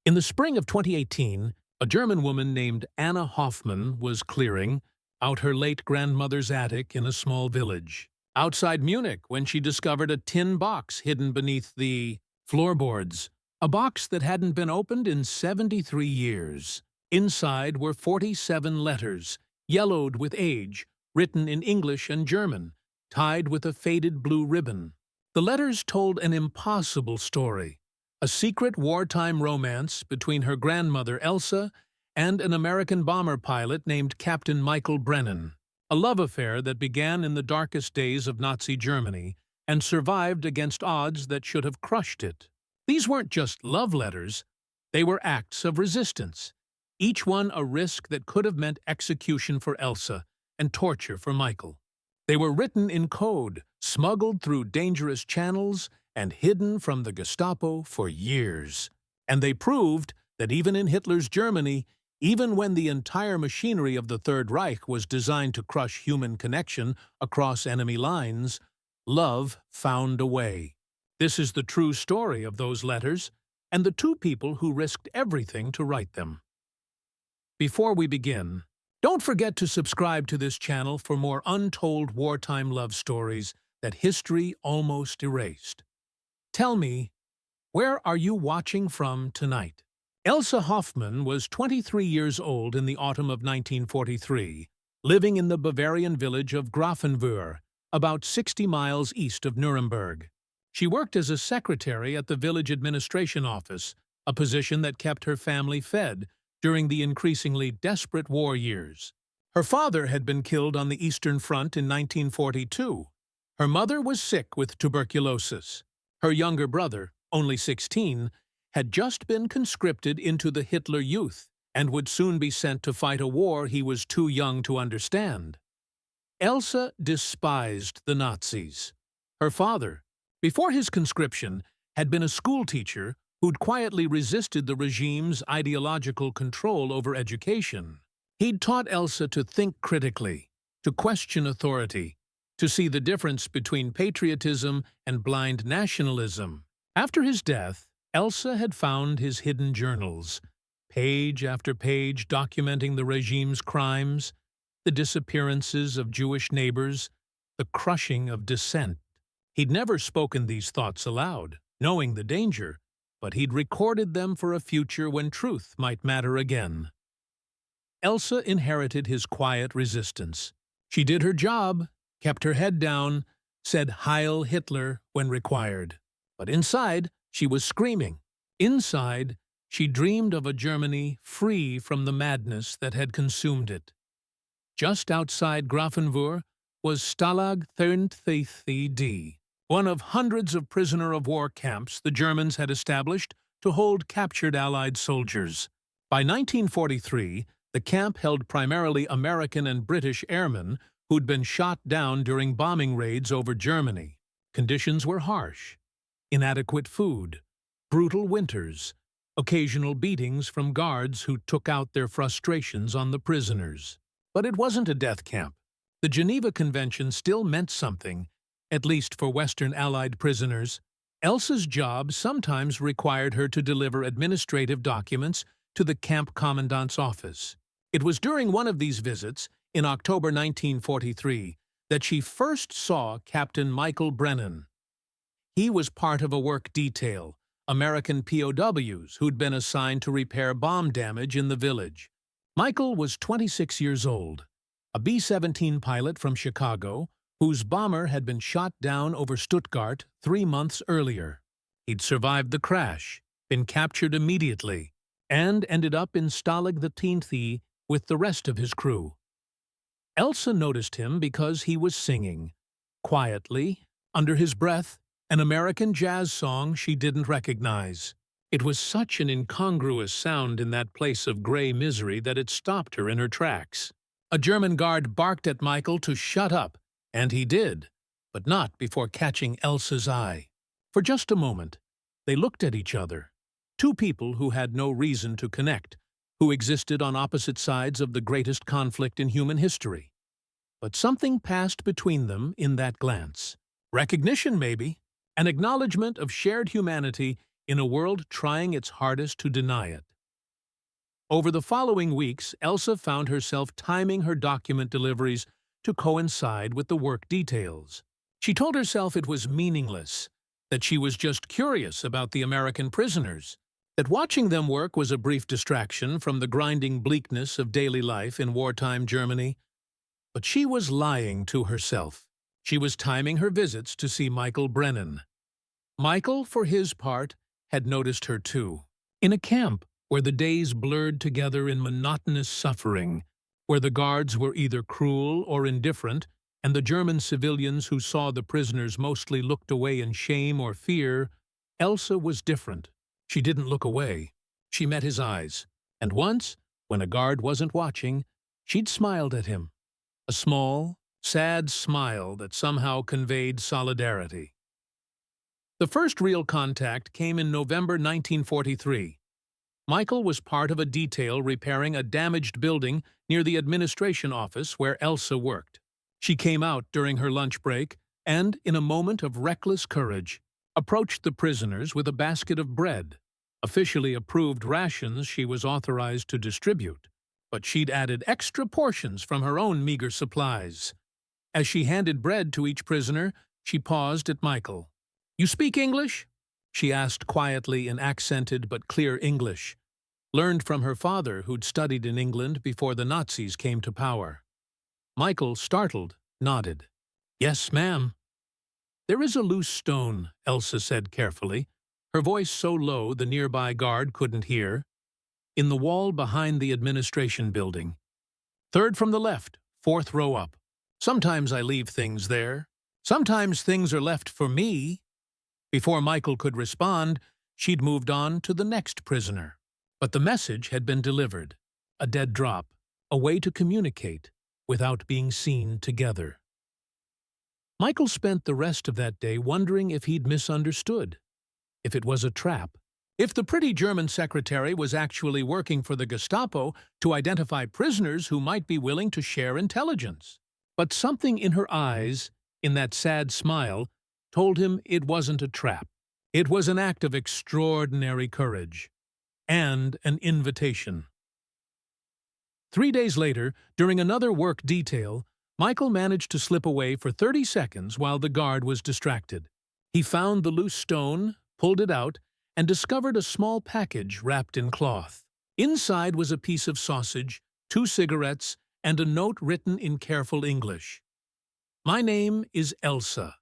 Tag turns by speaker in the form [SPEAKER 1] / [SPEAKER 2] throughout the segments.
[SPEAKER 1] In the spring of 2018, a German woman named Anna Hoffmann was clearing out her late grandmother's attic in a small village outside Munich when she discovered a tin box hidden beneath the floorboards, a box that hadn't been opened in 73 years. Inside were 47 letters, yellowed with age, written in English and German, tied with a faded blue ribbon. The letters told an impossible story, a secret wartime romance between her grandmother Elsa and an American bomber pilot named Captain Michael Brennan, a love affair that began in the darkest days of Nazi Germany and survived against odds that should have crushed it. These weren't just love letters, they were acts of resistance, each one a risk that could have meant execution for Elsa and torture for Michael. They were written in code, smuggled through dangerous channels, and hidden from the Gestapo for years. And they proved that even in Hitler's Germany, even when the entire machinery of the Third Reich was designed to crush human connection across enemy lines, love found a way. This is the true story of those letters and the two people who risked everything to write them. Before we begin, don't forget to subscribe to this channel for more untold wartime love stories that history almost erased. Tell me, where are you watching from tonight? Elsa Hoffmann was 23 years old in the autumn of 1943, living in the Bavarian village of Grafenwöhr, about 60 miles east of Nuremberg. She worked as a secretary at the village administration office, a position that kept her family fed during the increasingly desperate war years. Her father had been killed on the Eastern Front in 1942. Her mother was sick with tuberculosis. Her younger brother, only 16, had just been conscripted into the Hitler Youth and would soon be sent to fight a war he was too young to understand. Elsa despised the Nazis. Her father, before his conscription, had been a schoolteacher who'd quietly resisted the regime's ideological control over education. He'd taught Elsa to think critically, to question authority, to see the difference between patriotism and blind nationalism. After his death, Elsa had found his hidden journals, page after page documenting the regime's crimes, the disappearances of Jewish neighbors, the crushing of dissent. He'd never spoken these thoughts aloud, knowing the danger, but he'd recorded them for a future when truth might matter again. Elsa inherited his quiet resistance. She did her job, kept her head down, said Heil Hitler when required. But inside, she was screaming. Inside, she dreamed of a Germany free from the madness that had consumed it. Just outside Grafenwöhr was Stalag 33D, one of hundreds of prisoner-of-war camps the Germans had established to hold captured Allied soldiers. By 1943, the camp held primarily American and British airmen who'd been shot down during bombing raids over Germany. Conditions were harsh. Inadequate food, brutal winters, occasional beatings from guards who took out their frustrations on the prisoners. But it wasn't a death camp. The Geneva Convention still meant something, at least for Western Allied prisoners. Elsa's job sometimes required her to deliver administrative documents to the camp commandant's office. It was during one of these visits, in October 1943, that she first saw Captain Michael Brennan. He was part of a work detail, American POWs who'd been assigned to repair bomb damage in the village. Michael was 26 years old, a B-17 pilot from Chicago, whose bomber had been shot down over Stuttgart 3 months earlier. He'd survived the crash, been captured immediately, and ended up in Stalag 33 with the rest of his crew. Elsa noticed him because he was singing, quietly, under his breath, an American jazz song she didn't recognize. It was such an incongruous sound in that place of gray misery that it stopped her in her tracks. A German guard barked at Michael to shut up, and he did, but not before catching Elsa's eye. For just a moment, they looked at each other, two people who had no reason to connect, who existed on opposite sides of the greatest conflict in human history. But something passed between them in that glance. Recognition, maybe. An acknowledgement of shared humanity in a world trying its hardest to deny it. Over the following weeks, Elsa found herself timing her document deliveries to coincide with the work details. She told herself it was meaningless, that she was just curious about the American prisoners, that watching them work was a brief distraction from the grinding bleakness of daily life in wartime Germany. But she was lying to herself. She was timing her visits to see Michael Brennan. Michael, for his part, had noticed her too. In a camp where the days blurred together in monotonous suffering, where the guards were either cruel or indifferent, and the German civilians who saw the prisoners mostly looked away in shame or fear, Elsa was different. She didn't look away. She met his eyes, and once, when a guard wasn't watching, she'd smiled at him. A small, sad smile that somehow conveyed solidarity. The first real contact came in November 1943. Michael was part of a detail repairing a damaged building near the administration office where Elsa worked. She came out during her lunch break and, in a moment of reckless courage, approached the prisoners with a basket of bread, officially approved rations she was authorized to distribute, but she'd added extra portions from her own meager supplies. As she handed bread to each prisoner, she paused at Michael. "You speak English?" she asked quietly in accented but clear English, learned from her father who'd studied in England before the Nazis came to power. Michael, startled, nodded. "Yes, ma'am." "There is a loose stone," Elsa said carefully, her voice so low the nearby guard couldn't hear, "in the wall behind the administration building. Third from the left, fourth row up. Sometimes I leave things there. Sometimes things are left for me." Before Michael could respond, she'd moved on to the next prisoner. But the message had been delivered. A dead drop, a way to communicate without being seen together. Michael spent the rest of that day wondering if he'd misunderstood, if it was a trap, if the pretty German secretary was actually working for the Gestapo to identify prisoners who might be willing to share intelligence. But something in her eyes, in that sad smile, told him it wasn't a trap. It was an act of extraordinary courage. And an invitation. 3 days later, during another work detail, Michael managed to slip away for 30 seconds while the guard was distracted. He found the loose stone, pulled it out, and discovered a small package wrapped in cloth. Inside was a piece of sausage, 2 cigarettes, and a note written in careful English. "My name is Elsa.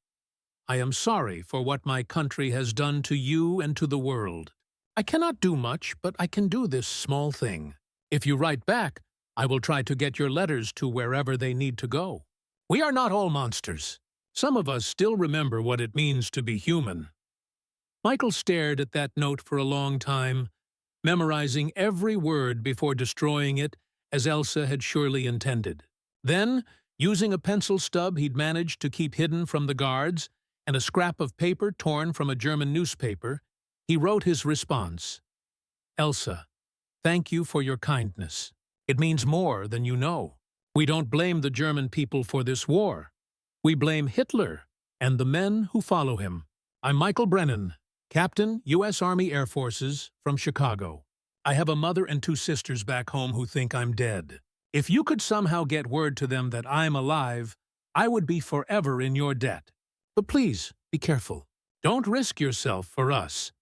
[SPEAKER 1] I am sorry for what my country has done to you and to the world. I cannot do much, but I can do this small thing. If you write back, I will try to get your letters to wherever they need to go. We are not all monsters. Some of us still remember what it means to be human." Michael stared at that note for a long time, memorizing every word before destroying it as Elsa had surely intended. Then, using a pencil stub he'd managed to keep hidden from the guards and a scrap of paper torn from a German newspaper, he wrote his response. "Elsa, thank you for your kindness. It means more than you know. We don't blame the German people for this war. We blame Hitler and the men who follow him. I'm Michael Brennan, Captain, U.S. Army Air Forces, from Chicago. I have a mother and 2 sisters back home who think I'm dead. If you could somehow get word to them that I'm alive, I would be forever in your debt. But please, be careful. Don't risk yourself for us."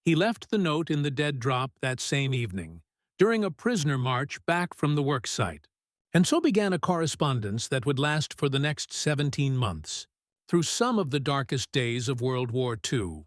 [SPEAKER 1] He left the note in the dead drop that same evening, during a prisoner march back from the work site. And so began a correspondence that would last for the next 17 months, through some of the darkest days of World War II.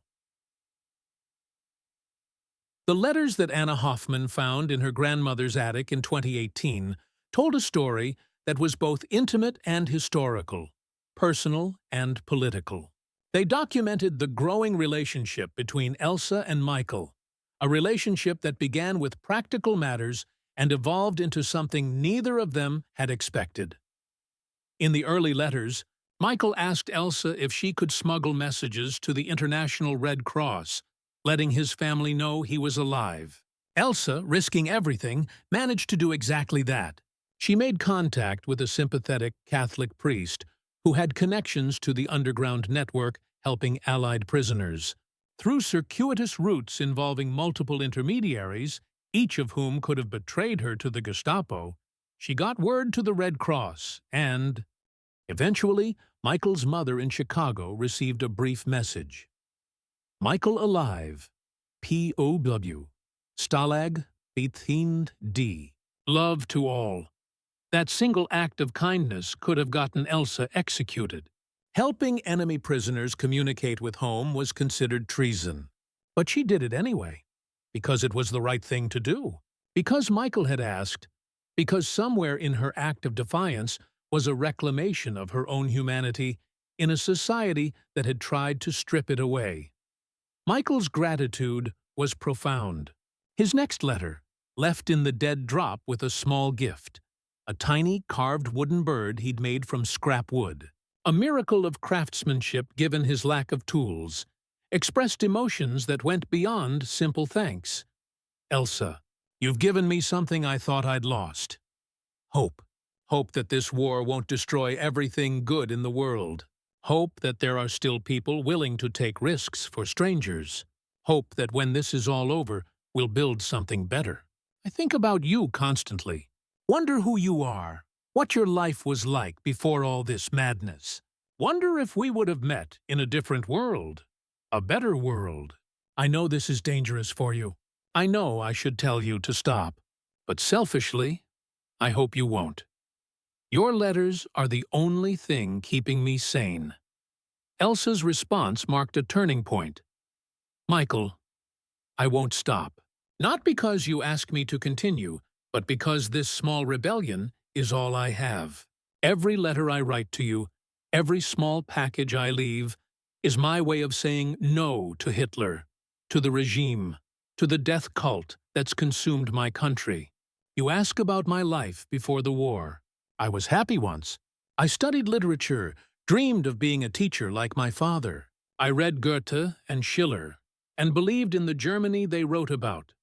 [SPEAKER 1] The letters that Anna Hoffmann found in her grandmother's attic in 2018 told a story that was both intimate and historical, personal and political. They documented the growing relationship between Elsa and Michael, a relationship that began with practical matters and evolved into something neither of them had expected. In the early letters, Michael asked Elsa if she could smuggle messages to the International Red Cross, letting his family know he was alive. Elsa, risking everything, managed to do exactly that. She made contact with a sympathetic Catholic priest who had connections to the underground network helping Allied prisoners. Through circuitous routes involving multiple intermediaries, each of whom could have betrayed her to the Gestapo, she got word to the Red Cross and, eventually, Michael's mother in Chicago received a brief message. Michael alive. POW. Stalag 18D. Love to all. That single act of kindness could have gotten Elsa executed. Helping enemy prisoners communicate with home was considered treason. But she did it anyway, because it was the right thing to do. Because Michael had asked, because somewhere in her act of defiance was a reclamation of her own humanity in a society that had tried to strip it away. Michael's gratitude was profound. His next letter, left in the dead drop with a small gift, a tiny carved wooden bird he'd made from scrap wood. A miracle of craftsmanship given his lack of tools, expressed emotions that went beyond simple thanks. Elsa, you've given me something I thought I'd lost. Hope. Hope that this war won't destroy everything good in the world. Hope that there are still people willing to take risks for strangers. Hope that when this is all over, we'll build something better. I think about you constantly. Wonder who you are. What your life was like before all this madness. Wonder if we would have met in a different world. A better world. I know this is dangerous for you. I know I should tell you to stop. But selfishly, I hope you won't. Your letters are the only thing keeping me sane. Elsa's response marked a turning point. Michael, I won't stop. Not because you ask me to continue, but because this small rebellion is all I have. Every letter I write to you, every small package I leave, is my way of saying no to Hitler, to the regime, to the death cult that's consumed my country. You ask about my life before the war. I was happy once. I studied literature, dreamed of being a teacher like my father. I read Goethe and Schiller, and believed in the Germany they wrote about,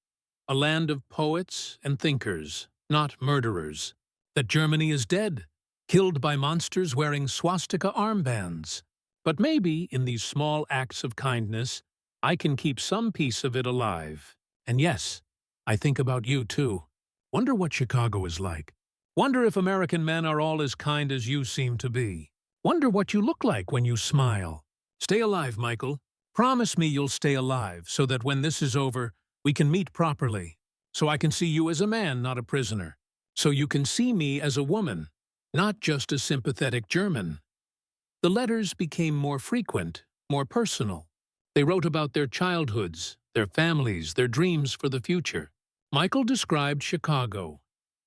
[SPEAKER 1] a land of poets and thinkers, not murderers. That Germany is dead, killed by monsters wearing swastika armbands. But maybe, in these small acts of kindness, I can keep some piece of it alive. And yes, I think about you too. Wonder what Chicago is like. Wonder if American men are all as kind as you seem to be. Wonder what you look like when you smile. Stay alive, Michael. Promise me you'll stay alive so that when this is over, we can meet properly. So I can see you as a man, not a prisoner. So you can see me as a woman, not just a sympathetic German. The letters became more frequent, more personal. They wrote about their childhoods, their families, their dreams for the future. Michael described Chicago,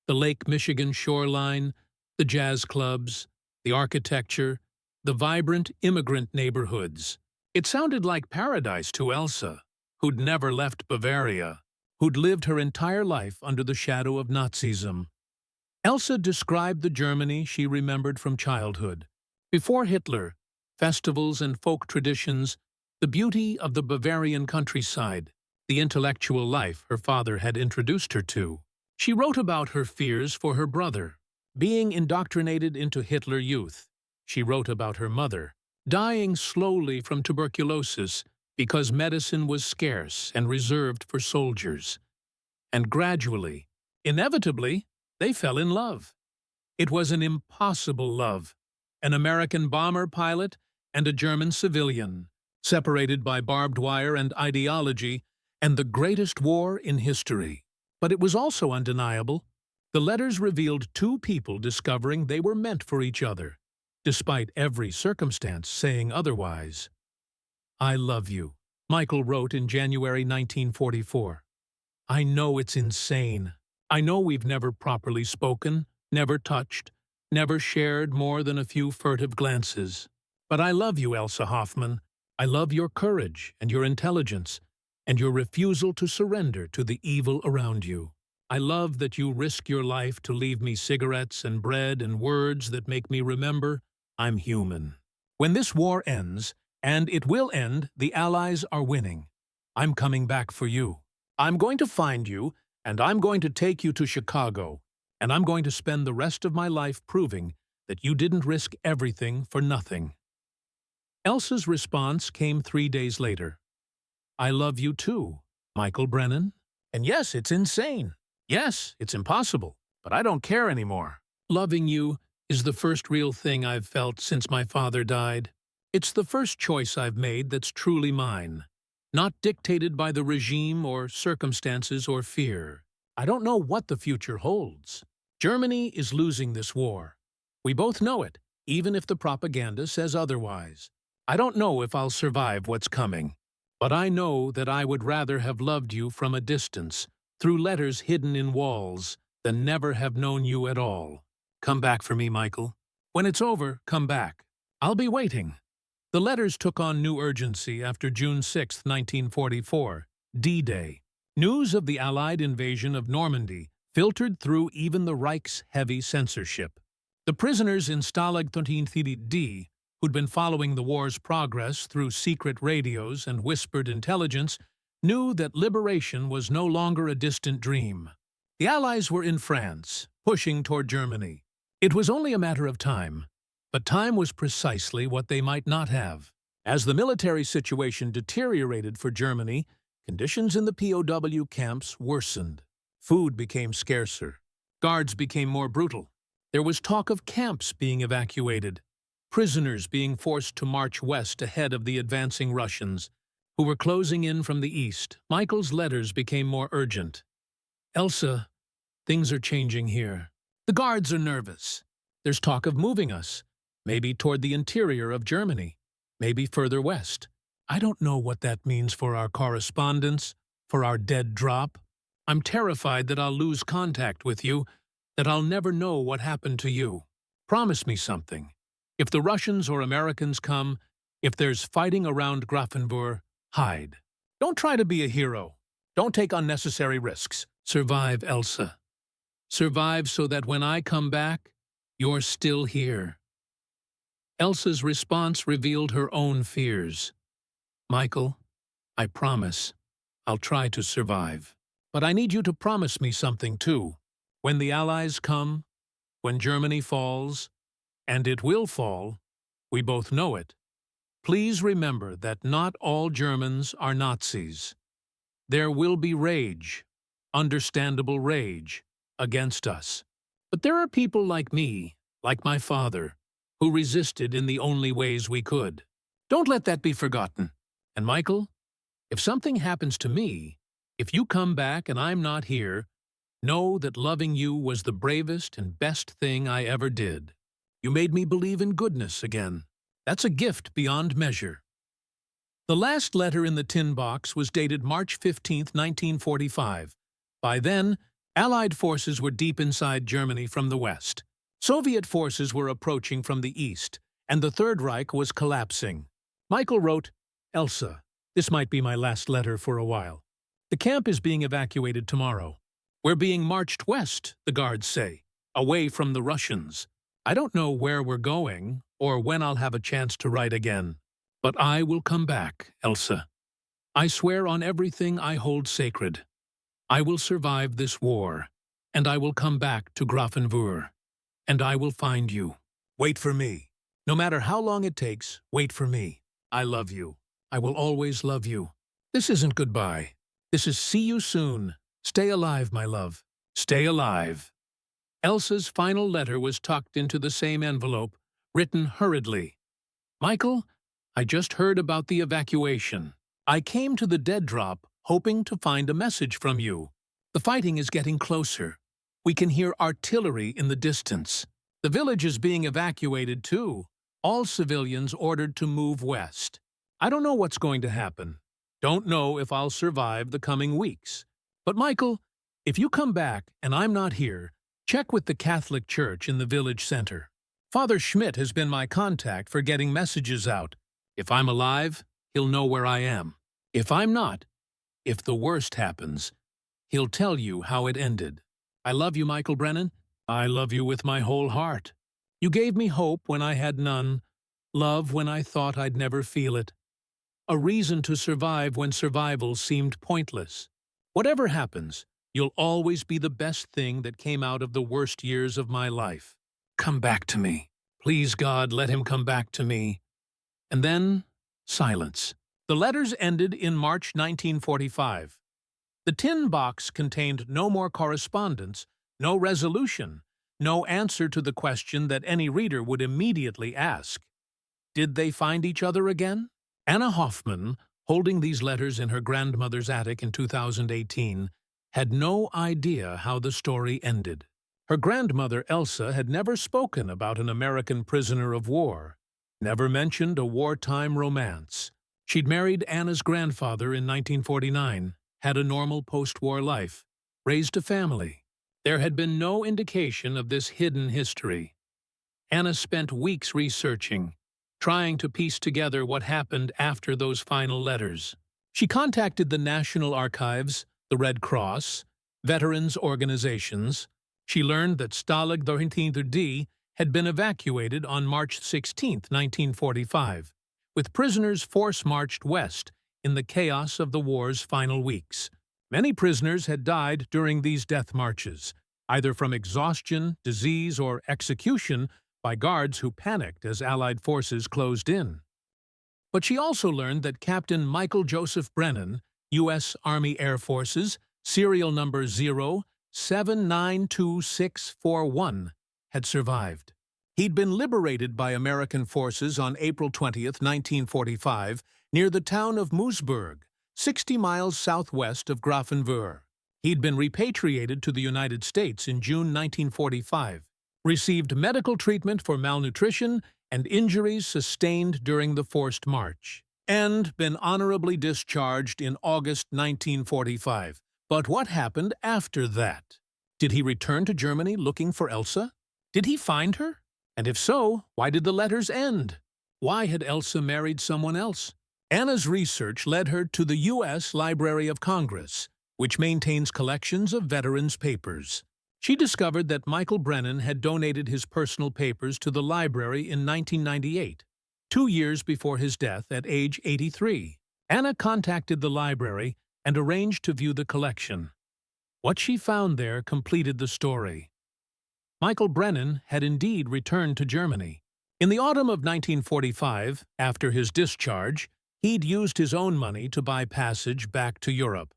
[SPEAKER 1] the Lake Michigan shoreline, the jazz clubs, the architecture, the vibrant immigrant neighborhoods. It sounded like paradise to Elsa, who'd never left Bavaria, who'd lived her entire life under the shadow of Nazism. Elsa described the Germany she remembered from childhood. Before Hitler, festivals and folk traditions, the beauty of the Bavarian countryside, the intellectual life her father had introduced her to. She wrote about her fears for her brother, being indoctrinated into Hitler Youth. She wrote about her mother, dying slowly from tuberculosis because medicine was scarce and reserved for soldiers. And gradually, inevitably, they fell in love. It was an impossible love. An American bomber pilot and a German civilian, separated by barbed wire and ideology, and the greatest war in history. But it was also undeniable. The letters revealed two people discovering they were meant for each other, despite every circumstance saying otherwise. I love you, Michael wrote in January 1944. I know it's insane. I know we've never properly spoken, never touched, never shared more than a few furtive glances. But I love you, Elsa Hoffmann. I love your courage and your intelligence, and your refusal to surrender to the evil around you. I love that you risk your life to leave me cigarettes and bread and words that make me remember I'm human. When this war ends, and it will end, the Allies are winning. I'm coming back for you. I'm going to find you, and I'm going to take you to Chicago, and I'm going to spend the rest of my life proving that you didn't risk everything for nothing. Elsa's response came 3 days later. I love you too, Michael Brennan. And yes, it's insane. Yes, it's impossible. But I don't care anymore. Loving you is the first real thing I've felt since my father died. It's the first choice I've made that's truly mine, not dictated by the regime or circumstances or fear. I don't know what the future holds. Germany is losing this war. We both know it, even if the propaganda says otherwise. I don't know if I'll survive what's coming, but I know that I would rather have loved you from a distance, through letters hidden in walls, than never have known you at all. Come back for me, Michael. When it's over, come back. I'll be waiting. The letters took on new urgency after June 6, 1944, D-Day. News of the Allied invasion of Normandy filtered through even the Reich's heavy censorship. The prisoners in Stalag 13D, who'd been following the war's progress through secret radios and whispered intelligence, knew that liberation was no longer a distant dream. The Allies were in France, pushing toward Germany. It was only a matter of time, but time was precisely what they might not have. As the military situation deteriorated for Germany, conditions in the POW camps worsened. Food became scarcer. Guards became more brutal. There was talk of camps being evacuated, prisoners being forced to march west ahead of the advancing Russians, who were closing in from the east. Michael's letters became more urgent. Elsa, things are changing here. The guards are nervous. There's talk of moving us, maybe toward the interior of Germany, maybe further west. I don't know what that means for our correspondence, for our dead drop. I'm terrified that I'll lose contact with you, that I'll never know what happened to you. Promise me something. If the Russians or Americans come, if there's fighting around Grafenwohr, hide. Don't try to be a hero. Don't take unnecessary risks. Survive, Elsa. Survive so that when I come back, you're still here. Elsa's response revealed her own fears. Michael, I promise, I'll try to survive. But I need you to promise me something too. When the Allies come, when Germany falls, and it will fall, we both know it, please remember that not all Germans are Nazis. There will be rage, understandable rage, against us. But there are people like me, like my father, who resisted in the only ways we could. Don't let that be forgotten. And Michael, if something happens to me, if you come back and I'm not here, know that loving you was the bravest and best thing I ever did. You made me believe in goodness again. That's a gift beyond measure. The last letter in the tin box was dated March 15, 1945. By then, Allied forces were deep inside Germany from the west. Soviet forces were approaching from the east, and the Third Reich was collapsing. Michael wrote, Elsa, this might be my last letter for a while. The camp is being evacuated tomorrow. We're being marched west, the guards say, away from the Russians. I don't know where we're going or when I'll have a chance to write again. But I will come back, Elsa. I swear on everything I hold sacred. I will survive this war, and I will come back to Grafenwohr, and I will find you. Wait for me. No matter how long it takes, wait for me. I love you. I will always love you. This isn't goodbye. This is see you soon. Stay alive, my love. Stay alive. Elsa's final letter was tucked into the same envelope, written hurriedly. Michael, I just heard about the evacuation. I came to the dead drop, hoping to find a message from you. The fighting is getting closer. We can hear artillery in the distance. The village is being evacuated too. All civilians ordered to move west. I don't know what's going to happen. Don't know if I'll survive the coming weeks. But Michael, if you come back and I'm not here, check with the Catholic Church in the village center. Father Schmidt has been my contact for getting messages out. If I'm alive, he'll know where I am. If I'm not, if the worst happens, he'll tell you how it ended. I love you, Michael Brennan. I love you with my whole heart. You gave me hope when I had none, love when I thought I'd never feel it, a reason to survive when survival seemed pointless. Whatever happens, you'll always be the best thing that came out of the worst years of my life. Come back to me. Please, God, let him come back to me. And then, silence. The letters ended in March 1945. The tin box contained no more correspondence, no resolution, no answer to the question that any reader would immediately ask. Did they find each other again? Anna Hoffmann, holding these letters in her grandmother's attic in 2018, had no idea how the story ended. Her grandmother, Elsa, had never spoken about an American prisoner of war, never mentioned a wartime romance. She'd married Anna's grandfather in 1949, had a normal post-war life, raised a family. There had been no indication of this hidden history. Anna spent weeks researching, trying to piece together what happened after those final letters. She contacted the National Archives, the Red Cross, veterans organizations. She learned that Stalag 13D had been evacuated on March 16, 1945, with prisoners force-marched west in the chaos of the war's final weeks. Many prisoners had died during these death marches, either from exhaustion, disease, or execution by guards who panicked as Allied forces closed in. But she also learned that Captain Michael Joseph Brennan, U.S. Army Air Forces, serial number 0792641, had survived. He'd been liberated by American forces on April 20, 1945, near the town of Moosburg, 60 miles southwest of Grafenwöhr. He'd been repatriated to the United States in June 1945, received medical treatment for malnutrition and injuries sustained during the forced march, and been honorably discharged in August 1945. But what happened after that? Did he return to Germany looking for Elsa? Did he find her? And if so, why did the letters end? Why had Elsa married someone else? Anna's research led her to the U.S. Library of Congress, which maintains collections of veterans' papers. She discovered that Michael Brennan had donated his personal papers to the library in 1998, 2 years before his death at age 83. Anna contacted the library and arranged to view the collection. What she found there completed the story. Michael Brennan had indeed returned to Germany. In the autumn of 1945, after his discharge, he'd used his own money to buy passage back to Europe.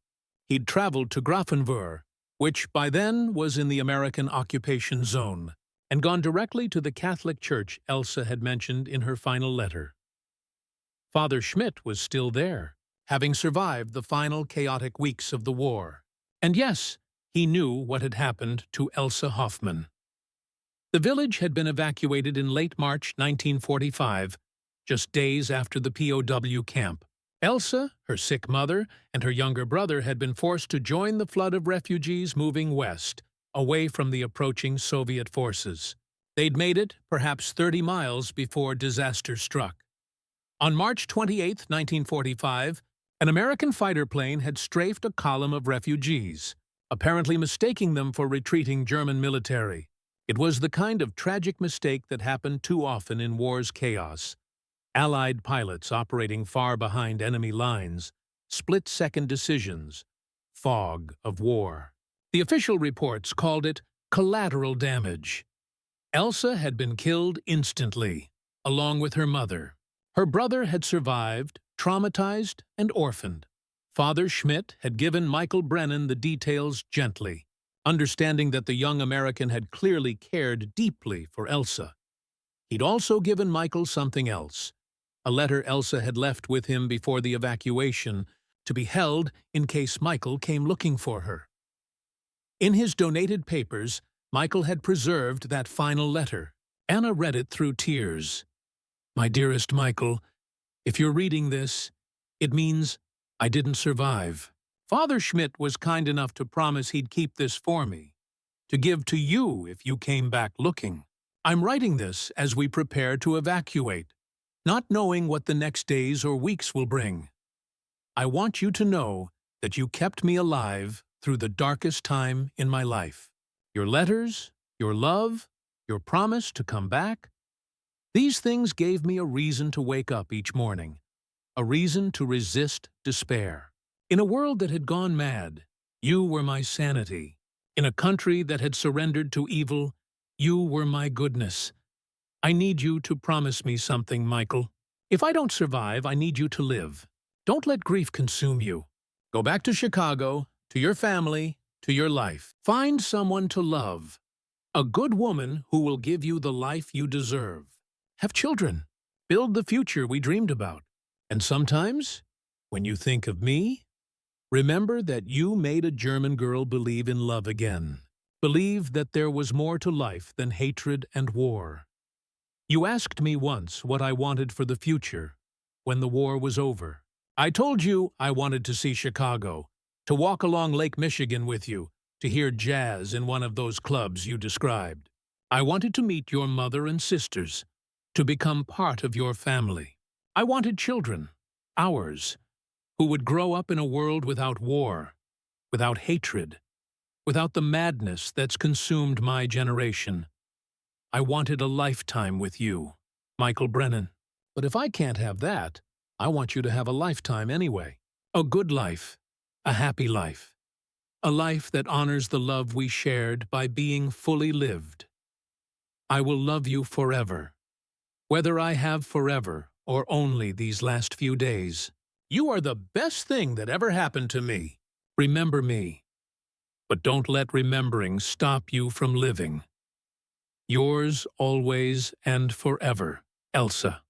[SPEAKER 1] He'd traveled to Grafenwöhr, which by then was in the American occupation zone, and gone directly to the Catholic church Elsa had mentioned in her final letter. Father Schmidt was still there, having survived the final chaotic weeks of the war. And yes, he knew what had happened to Elsa Hoffmann. The village had been evacuated in late March 1945, just days after the POW camp. Elsa, her sick mother, and her younger brother had been forced to join the flood of refugees moving west, away from the approaching Soviet forces. They'd made it perhaps 30 miles before disaster struck. On March 28, 1945, an American fighter plane had strafed a column of refugees, apparently mistaking them for retreating German military. It was the kind of tragic mistake that happened too often in war's chaos. Allied pilots operating far behind enemy lines, split-second decisions, fog of war. The official reports called it collateral damage. Elsa had been killed instantly, along with her mother. Her brother had survived, traumatized, and orphaned. Father Schmidt had given Michael Brennan the details gently, understanding that the young American had clearly cared deeply for Elsa. He'd also given Michael something else, a letter Elsa had left with him before the evacuation, to be held in case Michael came looking for her. In his donated papers, Michael had preserved that final letter. Anna read it through tears. "My dearest Michael, if you're reading this, it means I didn't survive. Father Schmidt was kind enough to promise he'd keep this for me, to give to you if you came back looking. I'm writing this as we prepare to evacuate, not knowing what the next days or weeks will bring. I want you to know that you kept me alive through the darkest time in my life. Your letters, your love, your promise to come back, these things gave me a reason to wake up each morning, a reason to resist despair. In a world that had gone mad, you were my sanity. In a country that had surrendered to evil, you were my goodness. I need you to promise me something, Michael. If I don't survive, I need you to live. Don't let grief consume you. Go back to Chicago, to your family, to your life. Find someone to love. A good woman who will give you the life you deserve. Have children. Build the future we dreamed about. And sometimes, when you think of me, remember that you made a German girl believe in love again. Believe that there was more to life than hatred and war. You asked me once what I wanted for the future when the war was over. I told you I wanted to see Chicago, to walk along Lake Michigan with you, to hear jazz in one of those clubs you described. I wanted to meet your mother and sisters, to become part of your family. I wanted children, ours, who would grow up in a world without war, without hatred, without the madness that's consumed my generation. I wanted a lifetime with you, Michael Brennan. But if I can't have that, I want you to have a lifetime anyway. A good life, a happy life. A life that honors the love we shared by being fully lived. I will love you forever. Whether I have forever or only these last few days. You are the best thing that ever happened to me. Remember me. But don't let remembering stop you from living. Yours always and forever, Elsa.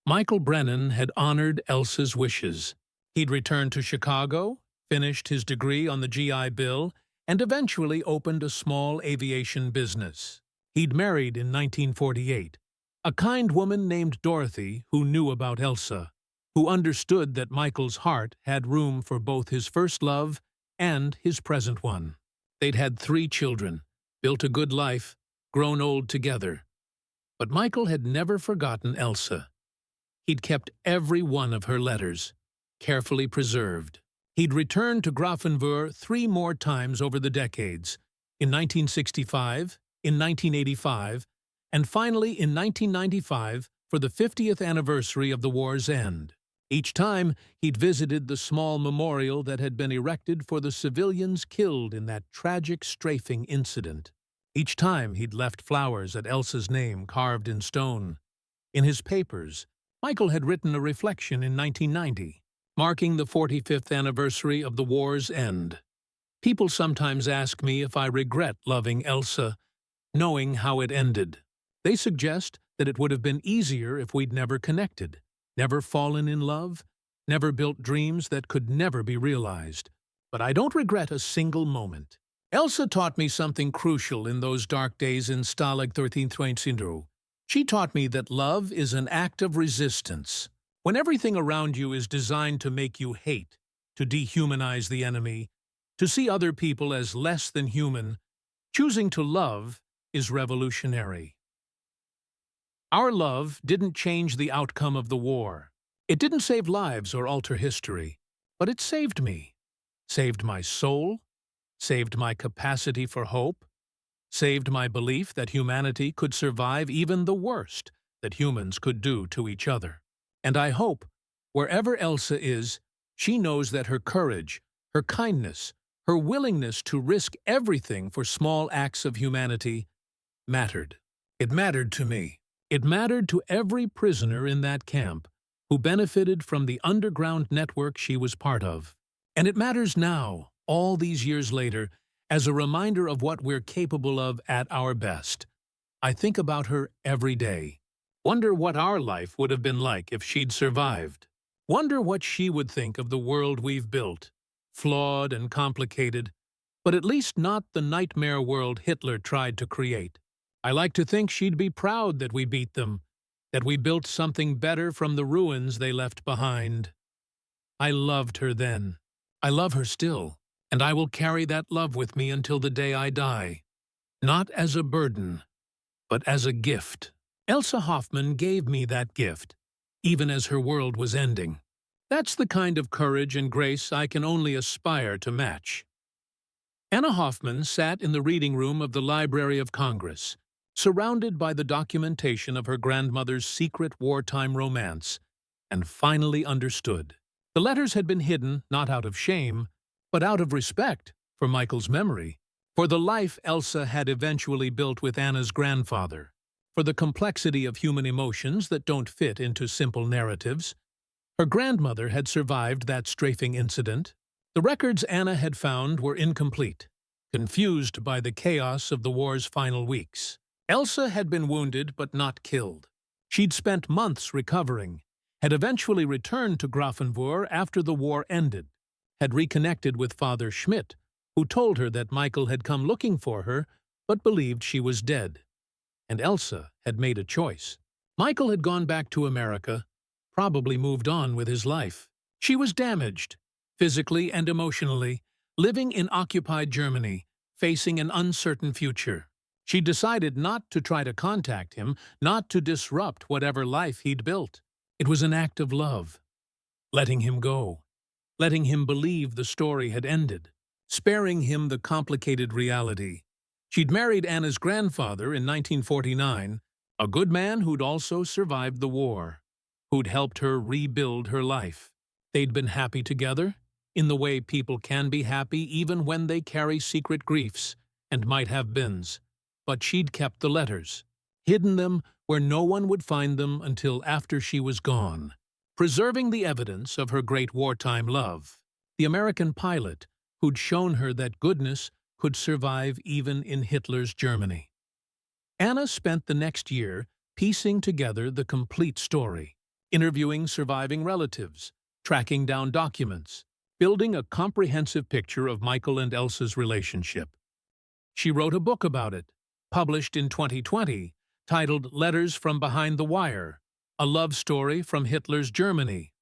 [SPEAKER 1] Michael Brennan had honored Elsa's wishes. He'd returned to Chicago, finished his degree on the GI Bill, and eventually opened a small aviation business. He'd married in 1948, a kind woman named Dorothy who knew about Elsa, who understood that Michael's heart had room for both his first love and his present one. They'd had 3 children, built a good life, grown old together. But Michael had never forgotten Elsa. He'd kept every one of her letters, carefully preserved. He'd returned to Grafenwöhr 3 more times over the decades, in 1965, in 1985, and finally in 1995 for the 50th anniversary of the war's end. Each time, he'd visited the small memorial that had been erected for the civilians killed in that tragic strafing incident. Each time, he'd left flowers at Elsa's name carved in stone. In his papers, Michael had written a reflection in 1990, marking the 45th anniversary of the war's end. People sometimes ask me if I regret loving Elsa, knowing how it ended. They suggest that it would have been easier if we'd never connected, never fallen in love, never built dreams that could never be realized. But I don't regret a single moment. Elsa taught me something crucial in those dark days in Stalag 1320. She taught me that love is an act of resistance. When everything around you is designed to make you hate, to dehumanize the enemy, to see other people as less than human, choosing to love is revolutionary. Our love didn't change the outcome of the war. It didn't save lives or alter history, but it saved me. Saved my soul, saved my capacity for hope, saved my belief that humanity could survive even the worst that humans could do to each other. And I hope, wherever Elsa is, she knows that her courage, her kindness, her willingness to risk everything for small acts of humanity mattered. It mattered to me. It mattered to every prisoner in that camp who benefited from the underground network she was part of. And it matters now, all these years later, as a reminder of what we're capable of at our best. I think about her every day. Wonder what our life would have been like if she'd survived. Wonder what she would think of the world we've built. Flawed and complicated, but at least not the nightmare world Hitler tried to create. I like to think she'd be proud that we beat them, that we built something better from the ruins they left behind. I loved her then. I love her still. And I will carry that love with me until the day I die. Not as a burden, but as a gift. Elsa Hoffmann gave me that gift, even as her world was ending. That's the kind of courage and grace I can only aspire to match. Anna Hoffmann sat in the reading room of the Library of Congress, surrounded by the documentation of her grandmother's secret wartime romance, and finally understood. The letters had been hidden not out of shame, but out of respect for Michael's memory, for the life Elsa had eventually built with Anna's grandfather, for the complexity of human emotions that don't fit into simple narratives, Her grandmother had survived that strafing incident. The records Anna had found were incomplete, confused by the chaos of the war's final weeks. Elsa had been wounded but not killed. She'd spent months recovering, had eventually returned to Grafenwohr after the war ended, had reconnected with Father Schmidt, who told her that Michael had come looking for her but believed she was dead. And Elsa had made a choice. Michael had gone back to America, probably moved on with his life. She was damaged, physically and emotionally, living in occupied Germany, facing an uncertain future. She decided not to try to contact him, not to disrupt whatever life he'd built. It was an act of love, letting him go, letting him believe the story had ended, sparing him the complicated reality. She'd married Anna's grandfather in 1949, a good man who'd also survived the war, who'd helped her rebuild her life. They'd been happy together, in the way people can be happy even when they carry secret griefs and might have bins. But she'd kept the letters, hidden them where no one would find them until after she was gone, preserving the evidence of her great wartime love. The American pilot who'd shown her that goodness could survive even in Hitler's Germany. Anna spent the next year piecing together the complete story, interviewing surviving relatives, tracking down documents, building a comprehensive picture of Michael and Elsa's relationship. She wrote a book about it, published in 2020, titled Letters from Behind the Wire, a love story from Hitler's Germany.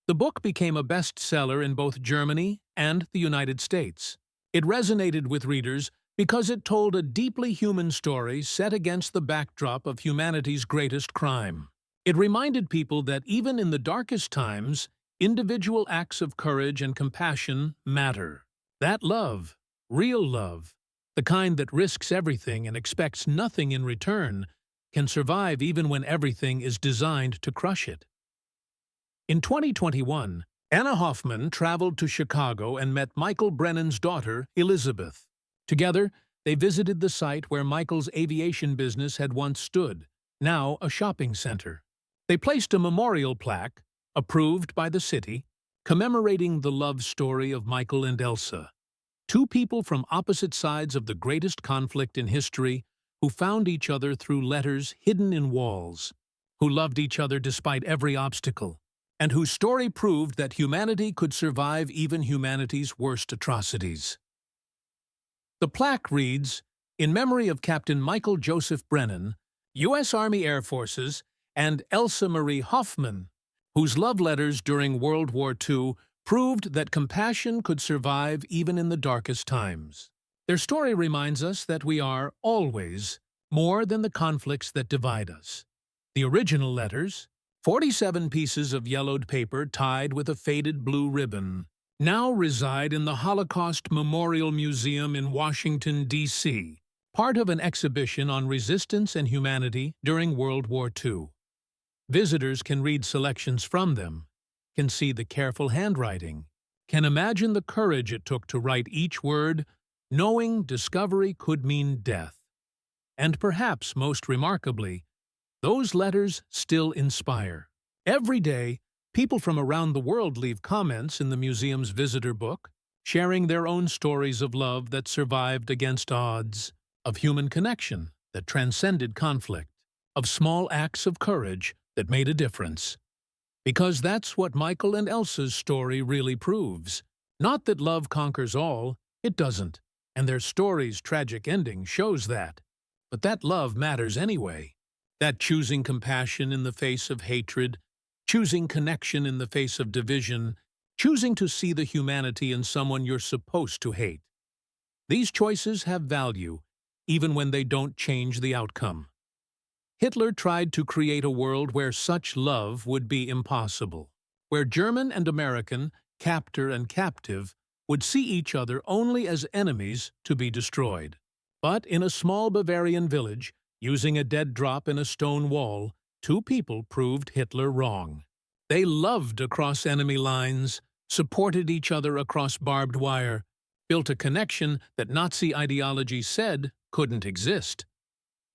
[SPEAKER 1] The book became a bestseller in both Germany and the United States. It resonated with readers because it told a deeply human story set against the backdrop of humanity's greatest crime. It reminded people that even in the darkest times, individual acts of courage and compassion matter. That love, real love, the kind that risks everything and expects nothing in return, can survive even when everything is designed to crush it. In 2021, Anna Hoffmann traveled to Chicago and met Michael Brennan's daughter, Elizabeth. Together, they visited the site where Michael's aviation business had once stood, now a shopping center. They placed a memorial plaque, approved by the city, commemorating the love story of Michael and Elsa, two people from opposite sides of the greatest conflict in history who found each other through letters hidden in walls, who loved each other despite every obstacle, and whose story proved that humanity could survive even humanity's worst atrocities. The plaque reads, "In memory of Captain Michael Joseph Brennan, U.S. Army Air Forces, and Elsa Marie Hoffmann, whose love letters during World War II proved that compassion could survive even in the darkest times." Their story reminds us that we are, always, more than the conflicts that divide us. The original letters, 47 pieces of yellowed paper tied with a faded blue ribbon, now reside in the Holocaust Memorial Museum in Washington, D.C., part of an exhibition on resistance and humanity during World War II. Visitors can read selections from them, can see the careful handwriting, can imagine the courage it took to write each word, knowing discovery could mean death. And perhaps most remarkably, those letters still inspire. Every day, people from around the world leave comments in the museum's visitor book, sharing their own stories of love that survived against odds, of human connection that transcended conflict, of small acts of courage that made a difference. Because that's what Michael and Elsa's story really proves. Not that love conquers all, it doesn't, and their story's tragic ending shows that. But that love matters anyway. That choosing compassion in the face of hatred, choosing connection in the face of division, choosing to see the humanity in someone you're supposed to hate. These choices have value, even when they don't change the outcome. Hitler tried to create a world where such love would be impossible, where German and American, captor and captive, would see each other only as enemies to be destroyed. But in a small Bavarian village, using a dead drop in a stone wall, two people proved Hitler wrong. They loved across enemy lines, supported each other across barbed wire, built a connection that Nazi ideology said couldn't exist.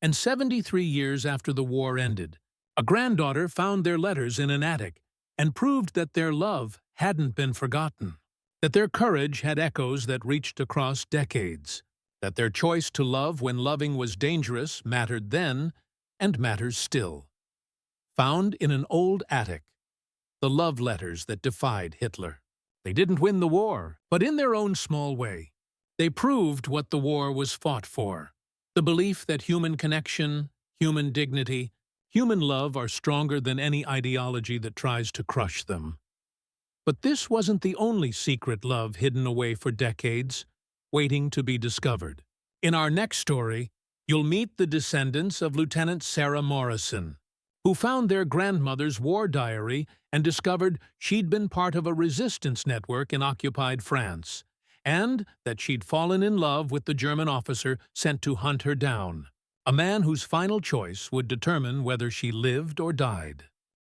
[SPEAKER 1] And 73 years after the war ended, a granddaughter found their letters in an attic and proved that their love hadn't been forgotten, that their courage had echoes that reached across decades, that their choice to love when loving was dangerous mattered then and matters still. Found in an old attic, the love letters that defied Hitler. They didn't win the war, but in their own small way, they proved what the war was fought for. The belief that human connection, human dignity, human love are stronger than any ideology that tries to crush them. But this wasn't the only secret love hidden away for decades, waiting to be discovered. In our next story, you'll meet the descendants of Lieutenant Sarah Morrison, who found their grandmother's war diary and discovered she'd been part of a resistance network in occupied France, and that she'd fallen in love with the German officer sent to hunt her down, a man whose final choice would determine whether she lived or died.